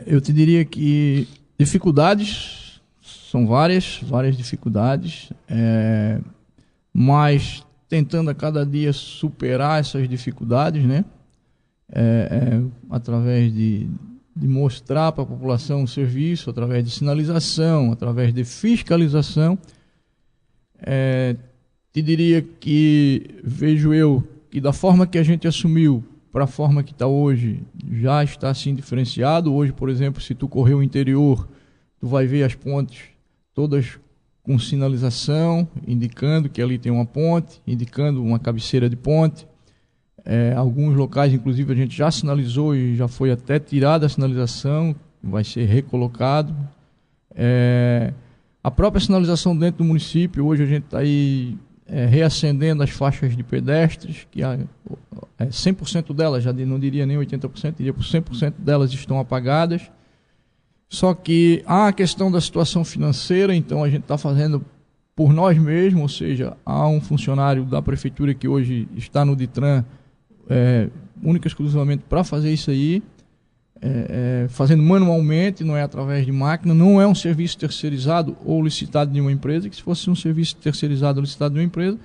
Eu te diria que dificuldades são várias dificuldades, mas tentando a cada dia superar essas dificuldades, né? Através de mostrar para a população o serviço, através de sinalização, através de fiscalização. Te diria que vejo eu que da forma que a gente assumiu para a forma que está hoje, já está assim diferenciado. Hoje, por exemplo, se tu correr o interior, tu vai ver as pontes todas com sinalização, indicando que ali tem uma ponte, indicando uma cabeceira de ponte. Alguns locais, inclusive, a gente já sinalizou e já foi até tirada a sinalização, vai ser recolocado. A própria sinalização dentro do município, hoje a gente está aí reacendendo as faixas de pedestres, que 100% delas, já não diria nem 80%, diria por 100% delas estão apagadas. Só que há a questão da situação financeira, então a gente está fazendo por nós mesmos, ou seja, há um funcionário da prefeitura que hoje está no DITRAN, única e exclusivamente para fazer isso aí, fazendo manualmente, não é através de máquina, não é um serviço terceirizado ou licitado de uma empresa, que se fosse um serviço terceirizado ou licitado de uma empresa,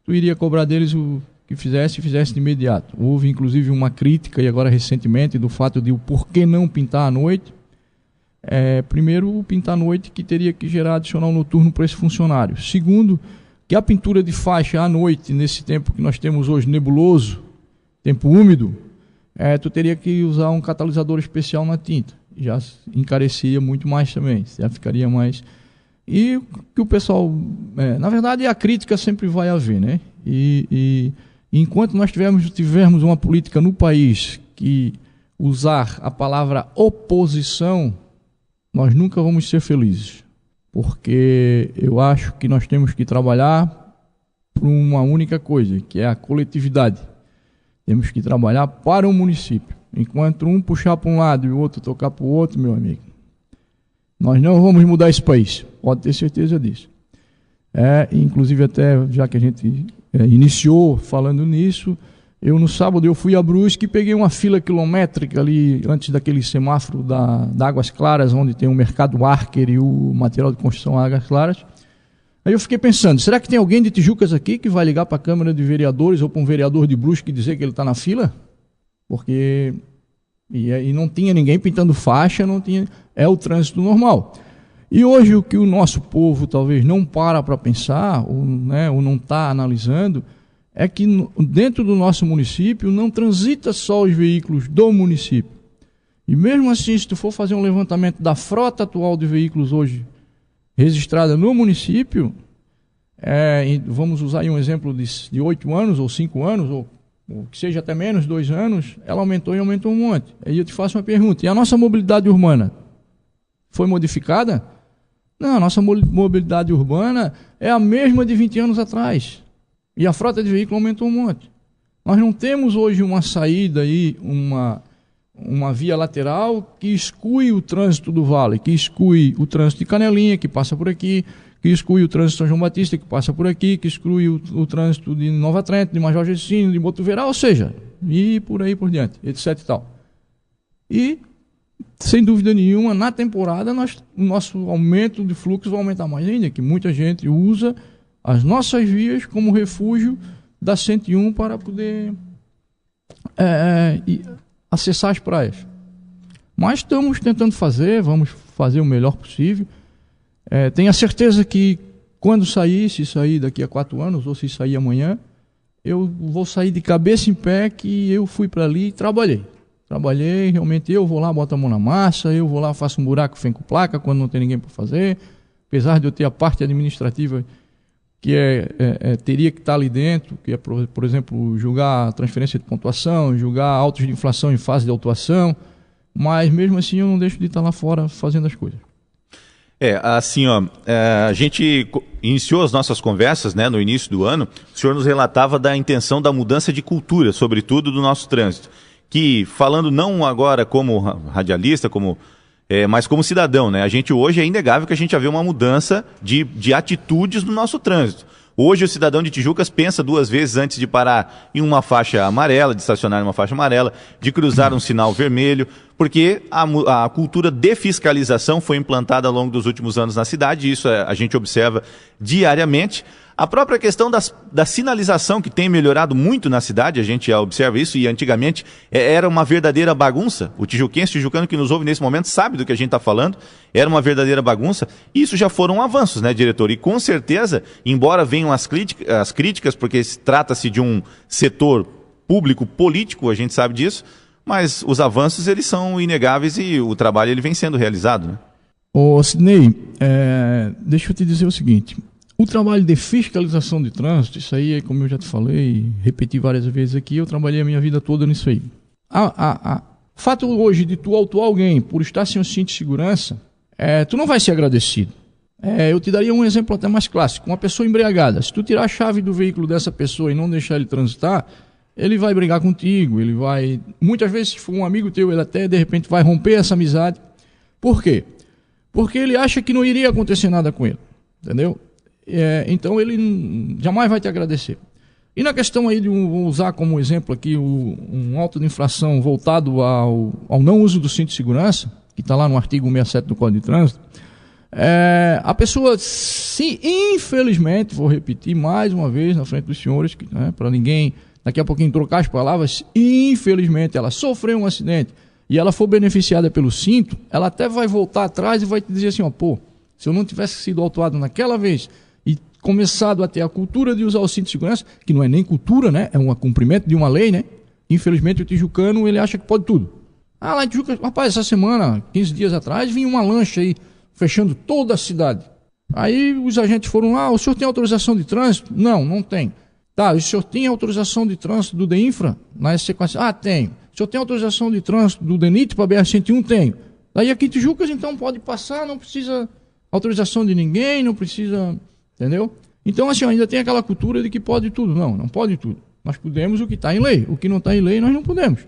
tu iria cobrar deles o que fizesse de imediato. Houve inclusive uma crítica, e agora recentemente, do fato de o porquê não pintar à noite. Primeiro, o pintar à noite que teria que gerar adicional noturno para esse funcionário. Segundo, que a pintura de faixa à noite, nesse tempo que nós temos hoje nebuloso, tempo úmido, tu teria que usar um catalisador especial na tinta. Já encarecia muito mais também, já ficaria mais... E que o pessoal... na verdade, a crítica sempre vai haver, né? E enquanto nós tivermos uma política no país que usar a palavra oposição, nós nunca vamos ser felizes. Porque eu acho que nós temos que trabalhar por uma única coisa, que é a coletividade. Temos que trabalhar para o município. Enquanto um puxar para um lado e o outro tocar para o outro, meu amigo, nós não vamos mudar esse país. Pode ter certeza disso. Inclusive, até já que a gente iniciou falando nisso, no sábado eu fui a Brusque e peguei uma fila quilométrica ali, antes daquele semáforo da Águas Claras, onde tem o mercado Arker e o material de construção Águas Claras. Aí eu fiquei pensando, será que tem alguém de Tijucas aqui que vai ligar para a Câmara de Vereadores ou para um vereador de Brusque e dizer que ele está na fila? Porque... E não tinha ninguém pintando faixa, não tinha... É o trânsito normal. E hoje o que o nosso povo talvez não para pensar, ou não está analisando, é que dentro do nosso município não transita só os veículos do município. E mesmo assim, se tu for fazer um levantamento da frota atual de veículos hoje registrada no município, vamos usar aí um exemplo de 8 anos ou 5 anos, ou que seja até menos, 2 anos, ela aumentou e aumentou um monte. Aí eu te faço uma pergunta, e a nossa mobilidade urbana foi modificada? Não, a nossa mobilidade urbana é a mesma de 20 anos atrás. E a frota de veículos aumentou um monte. Nós não temos hoje uma saída aí, uma via lateral que exclui o trânsito do Vale, que exclui o trânsito de Canelinha, que passa por aqui, que exclui o trânsito de São João Batista, que passa por aqui, que exclui o trânsito de Nova Trento, de Major Gercino, de Botuverá, ou seja, e por aí por diante, etc. e tal. E, sem dúvida nenhuma, na temporada, o nosso aumento de fluxo vai aumentar mais ainda, que muita gente usa as nossas vias como refúgio da 101 para poder acessar as praias. Mas estamos tentando vamos fazer o melhor possível. Tenho a certeza que quando se sair daqui a 4 anos, ou se sair amanhã, eu vou sair de cabeça em pé que eu fui para ali e trabalhei. Realmente eu vou lá, boto a mão na massa, eu vou lá, faço um buraco, fenco placa quando não tem ninguém para fazer, apesar de eu ter a parte administrativa que teria que estar ali dentro, que é, por exemplo, julgar transferência de pontuação, julgar autos de inflação em fase de autuação, mas mesmo assim eu não deixo de estar lá fora fazendo as coisas. A gente iniciou as nossas conversas, né, no início do ano. O senhor nos relatava da intenção da mudança de cultura, sobretudo do nosso trânsito, que, falando não agora como radialista, mas como cidadão, né, a gente hoje é inegável que a gente já vê uma mudança de atitudes no nosso trânsito. Hoje o cidadão de Tijucas pensa 2 vezes antes de parar em uma faixa amarela, de estacionar em uma faixa amarela, de cruzar um sinal vermelho, porque a cultura de fiscalização foi implantada ao longo dos últimos anos na cidade, e isso a gente observa diariamente. A própria questão da sinalização, que tem melhorado muito na cidade, a gente já observa isso, e antigamente era uma verdadeira bagunça. O tijucano que nos ouve nesse momento sabe do que a gente está falando, era uma verdadeira bagunça, e isso já foram avanços, né, diretor? E com certeza, embora venham as críticas, porque trata-se de um setor público, político, a gente sabe disso, mas os avanços, eles são inegáveis e o trabalho ele vem sendo realizado, né? Ô, Sidnei, deixa eu te dizer o seguinte. O trabalho de fiscalização de trânsito, isso aí, como eu já te falei, repeti várias vezes aqui, eu trabalhei a minha vida toda nisso aí. O fato hoje de tu autuar alguém por estar sem o cinto de segurança, tu não vai ser agradecido. Eu te daria um exemplo até mais clássico. Uma pessoa embriagada, se tu tirar a chave do veículo dessa pessoa e não deixar ele transitar, ele vai brigar contigo, ele vai... Muitas vezes, se for um amigo teu, ele até, de repente, vai romper essa amizade. Por quê? Porque ele acha que não iria acontecer nada com ele, entendeu? Então ele jamais vai te agradecer. E na questão aí vou usar como exemplo aqui um auto de infração voltado ao não uso do cinto de segurança, que está lá no artigo 167 do Código de Trânsito, a pessoa, se infelizmente, vou repetir mais uma vez na frente dos senhores, para ninguém daqui a pouquinho trocar as palavras, infelizmente ela sofreu um acidente e ela for beneficiada pelo cinto, ela até vai voltar atrás e vai te dizer assim, se eu não tivesse sido autuado naquela vez e começado a ter a cultura de usar o cinto de segurança, que não é nem cultura, né? É um cumprimento de uma lei, né? Infelizmente o tijucano, ele acha que pode tudo. Lá em Tijuca, rapaz, essa semana, 15 dias atrás, vinha uma lancha aí, fechando toda a cidade. Aí os agentes foram lá, o senhor tem autorização de trânsito? Não, não tem. Tá, o senhor tem autorização de trânsito do DEINFRA na SC4? Tenho. O senhor tem autorização de trânsito do DENIT para BR-101? Tenho. Daí aqui em Tijucas, então, pode passar, não precisa autorização de ninguém, não precisa... Entendeu? Então, assim, ainda tem aquela cultura de que pode tudo. Não, não pode tudo. Nós podemos o que está em lei. O que não está em lei, nós não podemos.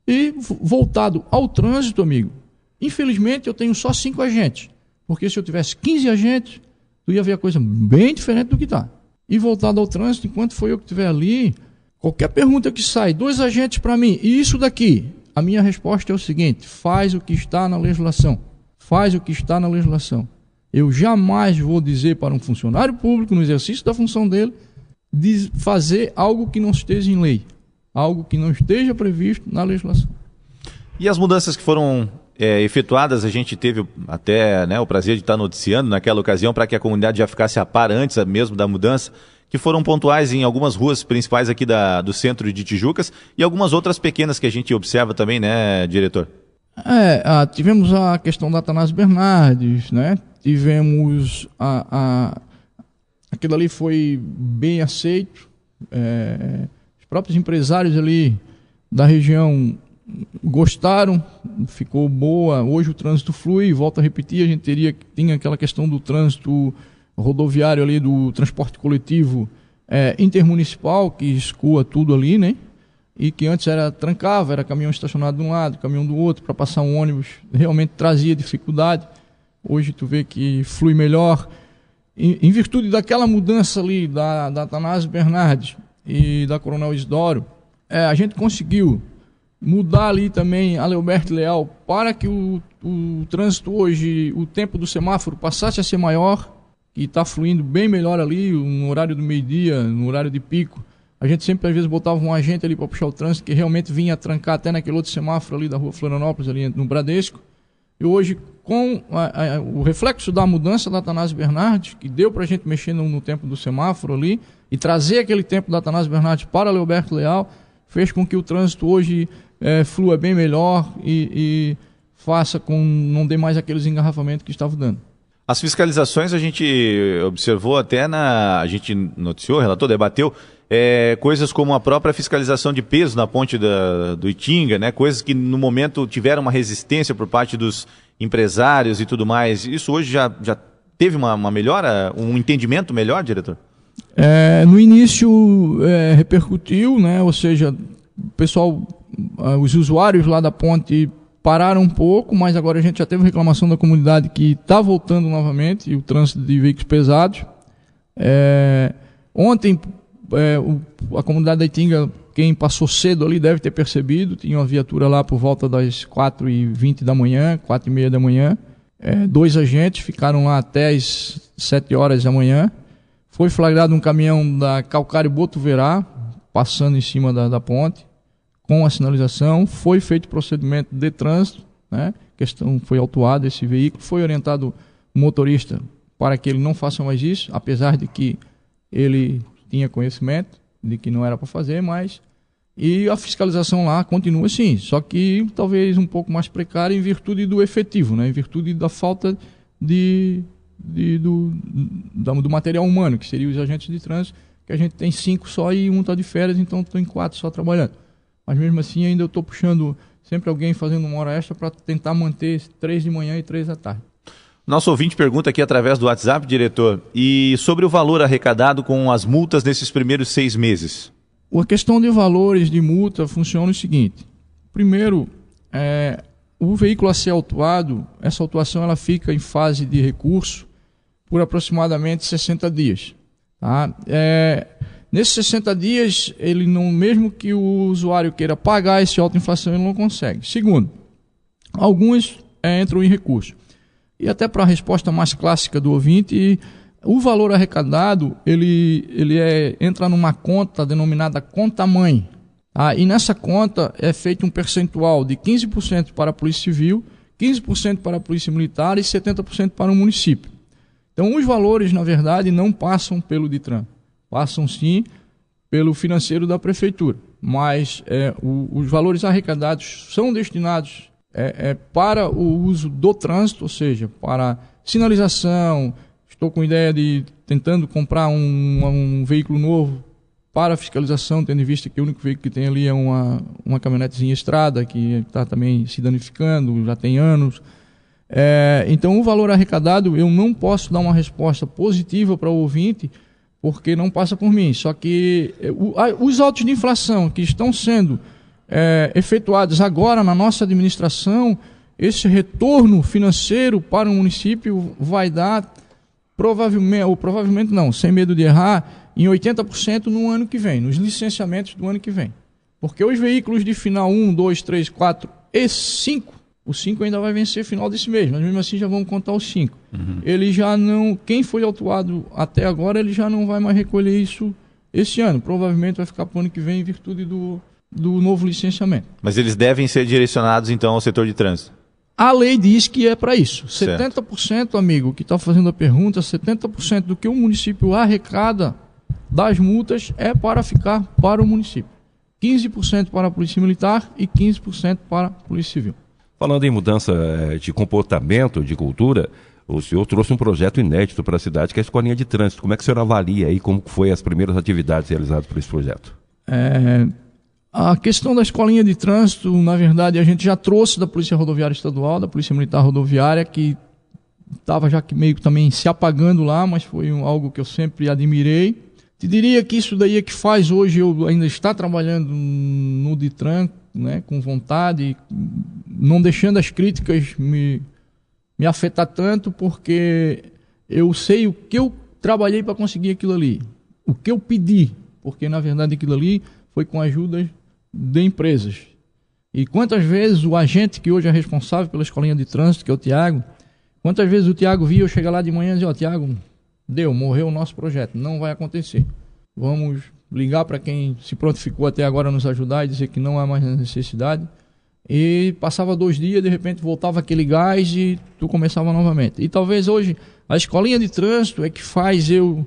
E, voltado ao trânsito, amigo, infelizmente eu tenho só 5 agentes. Porque se eu tivesse 15 agentes, tu ia ver a coisa bem diferente do que está. E voltado ao trânsito, enquanto foi eu que estiver ali, qualquer pergunta que sai, 2 agentes para mim, e isso daqui, a minha resposta é o seguinte: faz o que está na legislação. Faz o que está na legislação. Eu jamais vou dizer para um funcionário público, no exercício da função dele, de fazer algo que não esteja em lei, algo que não esteja previsto na legislação. E as mudanças que foram efetuadas, a gente teve até o prazer de estar noticiando naquela ocasião, para que a comunidade já ficasse a par antes mesmo da mudança, que foram pontuais em algumas ruas principais aqui do centro de Tijucas e algumas outras pequenas que a gente observa também, né, diretor? Tivemos a questão da Atanásio Bernardes, né? Tivemos aquilo ali foi bem aceito, os próprios empresários ali da região gostaram, ficou boa. Hoje o trânsito flui, volto a repetir, a gente tinha aquela questão do trânsito rodoviário ali, do transporte coletivo intermunicipal, que escoa tudo ali, né? E que antes trancava, era caminhão estacionado de um lado, caminhão do outro, para passar um ônibus, realmente trazia dificuldade. Hoje tu vê que flui melhor. Em virtude daquela mudança ali da Atanásio Bernardes e da Coronel Isidoro, a gente conseguiu mudar ali também a Leoberto Leal para que o trânsito hoje, o tempo do semáforo passasse a ser maior, que está fluindo bem melhor ali, no horário do meio-dia, no horário de pico. A gente sempre, às vezes, botava um agente ali para puxar o trânsito, que realmente vinha trancar até naquele outro semáforo ali da rua Florianópolis, ali no Bradesco. E hoje, com o reflexo da mudança da Atanásio Bernardes, que deu para a gente mexer no tempo do semáforo ali, e trazer aquele tempo da Atanásio Bernardes para Leoberto Leal, fez com que o trânsito hoje flua bem melhor e faça com não dê mais aqueles engarrafamentos que estavam dando. As fiscalizações a gente observou até a gente noticiou, relatou, debateu, coisas como a própria fiscalização de peso na ponte do Itinga, né? Coisas que no momento tiveram uma resistência por parte dos empresários e tudo mais. Isso hoje já teve uma melhora, um entendimento melhor, diretor? No início repercutiu, né? Ou seja, o pessoal, os usuários lá da ponte pararam um pouco, mas agora a gente já teve reclamação da comunidade que está voltando novamente, e o trânsito de veículos pesados. Ontem, A comunidade da Itinga, quem passou cedo ali deve ter percebido, tinha uma viatura lá por volta das 4h20 da manhã, 4h30 da manhã. 2 agentes ficaram lá até as 7 horas da manhã. Foi flagrado um caminhão da Calcário Botuverá, passando em cima da ponte, com a sinalização. Foi feito procedimento de trânsito, né? Foi autuado esse veículo, foi orientado o motorista para que ele não faça mais isso, apesar de que ele tinha conhecimento de que não era para fazer, mas... E a fiscalização lá continua assim, só que talvez um pouco mais precária em virtude do efetivo, né? Em virtude da falta do material humano, que seriam os agentes de trânsito, que a gente tem 5 só e um está de férias, então tem 4 só trabalhando. Mas mesmo assim ainda eu estou puxando sempre alguém fazendo uma hora extra para tentar manter 3 de manhã e 3 da tarde. Nosso ouvinte pergunta aqui através do WhatsApp, diretor, e sobre o valor arrecadado com as multas nesses primeiros 6 meses. A questão de valores de multa funciona o seguinte. Primeiro, o veículo a ser autuado, essa autuação ela fica em fase de recurso por aproximadamente 60 dias. Tá? Nesses 60 dias, ele não, mesmo que o usuário queira pagar esse auto-inflação, ele não consegue. Segundo, alguns entram em recurso. E até para a resposta mais clássica do ouvinte, o valor arrecadado ele entra numa conta denominada conta-mãe. Tá? E nessa conta é feito um percentual de 15% para a Polícia Civil, 15% para a Polícia Militar e 70% para o município. Então os valores, na verdade, não passam pelo DITRAN, passam sim pelo financeiro da Prefeitura. Mas os valores arrecadados são destinados para o uso do trânsito, ou seja, para sinalização. Estou com ideia de tentando comprar um veículo novo para fiscalização, tendo em vista que o único veículo que tem ali é uma caminhonetezinha estrada, que está também se danificando, já tem anos. Então, o valor arrecadado, eu não posso dar uma resposta positiva para o ouvinte, porque não passa por mim. Só que os autos de inflação que estão sendo efetuados agora na nossa administração, esse retorno financeiro para o município vai dar... provavelmente não, sem medo de errar, em 80% no ano que vem, nos licenciamentos do ano que vem. Porque os veículos de final 1, 2, 3, 4 e 5, o 5 ainda vai vencer final desse mês, mas mesmo assim já vamos contar os 5. Ele já não, quem foi autuado até agora, ele já não vai mais recolher isso esse ano. Provavelmente vai ficar para o ano que vem em virtude do novo licenciamento. Mas eles devem ser direcionados então ao setor de trânsito? A lei diz que é para isso. Certo. 70%, amigo, que está fazendo a pergunta, 70% do que o município arrecada das multas é para ficar para o município. 15% para a Polícia Militar e 15% para a Polícia Civil. Falando em mudança de comportamento, de cultura, o senhor trouxe um projeto inédito para a cidade, que é a Escolinha de Trânsito. Como é que o senhor avalia aí como foi as primeiras atividades realizadas por esse projeto? A questão da escolinha de trânsito, na verdade, a gente já trouxe da Polícia Rodoviária Estadual, da Polícia Militar Rodoviária, que estava já que meio que também se apagando lá, mas foi algo que eu sempre admirei. Te diria que isso daí é que faz hoje eu ainda estar trabalhando no DITRAN, né, com vontade, não deixando as críticas me afetar tanto, porque eu sei o que eu trabalhei para conseguir aquilo ali, o que eu pedi, porque na verdade aquilo ali foi com a ajuda de empresas. E quantas vezes o agente que hoje é responsável pela escolinha de trânsito, que é o Tiago, quantas vezes o Tiago via eu chegar lá de manhã e dizer, Tiago, morreu o nosso projeto, não vai acontecer. Vamos ligar para quem se prontificou até agora a nos ajudar e dizer que não há mais necessidade. E passava 2 dias, de repente voltava aquele gás e tu começava novamente. E talvez hoje a escolinha de trânsito é que faz eu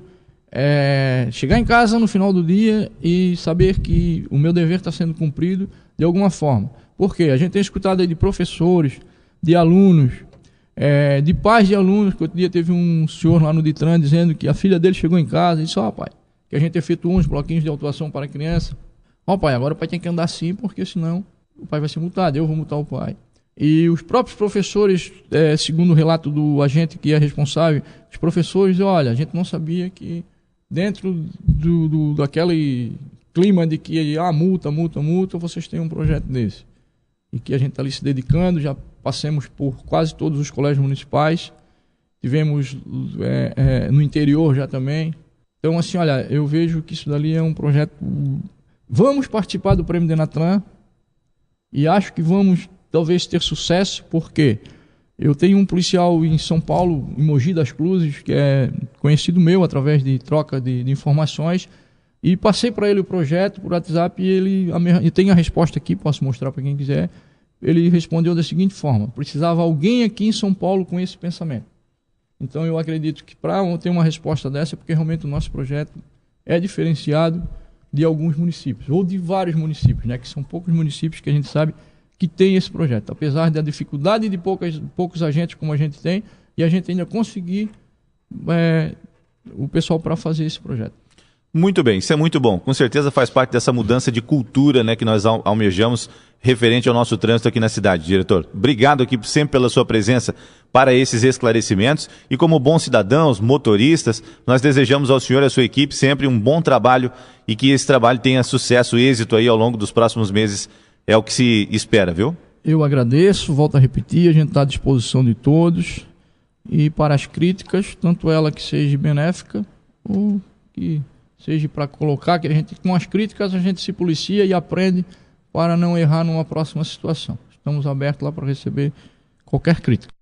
chegar em casa no final do dia e saber que o meu dever está sendo cumprido de alguma forma. Por quê? A gente tem escutado aí de professores, de alunos, de pais de alunos, que outro dia teve um senhor lá no DITRAN dizendo que a filha dele chegou em casa e disse, pai, que a gente efetuou uns bloquinhos de autuação para a criança. Pai, agora o pai tem que andar assim, porque senão o pai vai ser multado, eu vou multar o pai. E os próprios professores, segundo o relato do agente que é responsável, os professores, olha, a gente não sabia que dentro daquele clima de que multa, vocês têm um projeto desse. E que a gente está ali se dedicando, já passamos por quase todos os colégios municipais, tivemos no interior já também, Então, assim, olha, eu vejo que isso dali é um projeto... Vamos participar do Prêmio Denatran e acho que vamos talvez ter sucesso, porque eu tenho um policial em São Paulo, em Mogi das Cruzes, que é conhecido meu através de troca de informações, e passei para ele o projeto por WhatsApp e ele tem a resposta aqui, posso mostrar para quem quiser. Ele respondeu da seguinte forma: precisava alguém aqui em São Paulo com esse pensamento. Então eu acredito que para ter uma resposta dessa, é porque realmente o nosso projeto é diferenciado de alguns municípios, ou de vários municípios, né, que são poucos municípios que a gente sabe que tem esse projeto, apesar da dificuldade de poucos agentes como a gente tem, e a gente ainda conseguir o pessoal para fazer esse projeto. Muito bem, isso é muito bom. Com certeza faz parte dessa mudança de cultura, né, que nós almejamos referente ao nosso trânsito aqui na cidade. Diretor, obrigado aqui sempre pela sua presença para esses esclarecimentos. E como bons cidadãos, motoristas, nós desejamos ao senhor e à sua equipe sempre um bom trabalho e que esse trabalho tenha sucesso e êxito aí ao longo dos próximos meses. É o que se espera, viu? Eu agradeço, volto a repetir, a gente está à disposição de todos. E para as críticas, tanto ela que seja benéfica ou que seja para colocar, que a gente, com as críticas a gente se policia e aprende para não errar numa próxima situação. Estamos abertos lá para receber qualquer crítica.